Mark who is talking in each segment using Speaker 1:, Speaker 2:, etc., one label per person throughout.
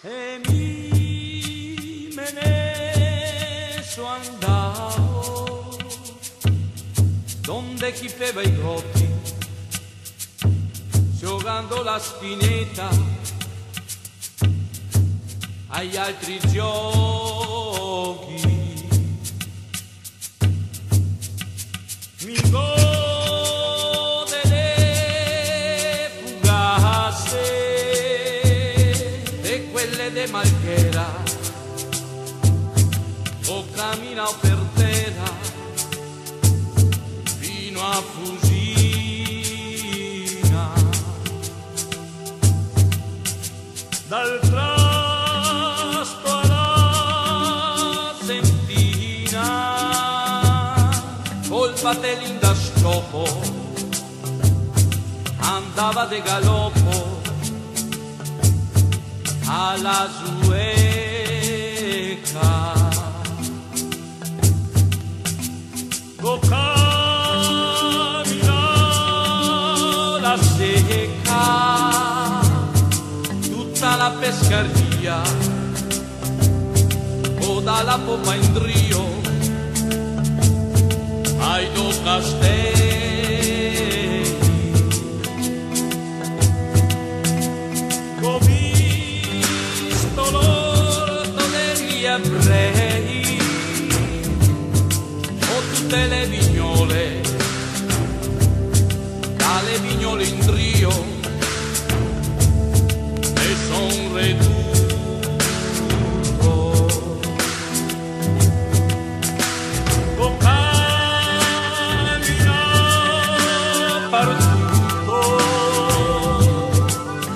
Speaker 1: e me ne sono andato donde chipeva i grotti, giocando la spinetta agli altri giochi. Mi gode le fugasse e quelle de Marghera, o cammino per terra fino a Fusina. Dal Trasto alla Sentina, col battelin da scopo andava de galoppo alla Sueca. Go cammina la secca, tutta la pescaria, o dalla poppa in Drio ai due castelli. Ho visto l'orto degli ebrei, ho tutte le vignole, dalle vignole in Drio, e son reduto. Ho camminato partuto,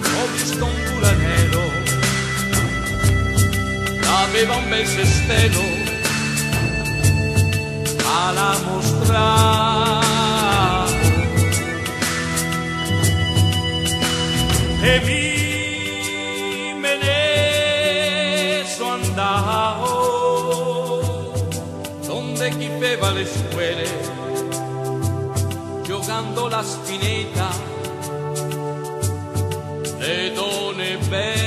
Speaker 1: ho visto un bulanero, aveva un bel sestelo alla mostrare, e me ne sono andato donde chipeva le scuole, giocando la spinetta, le donne belle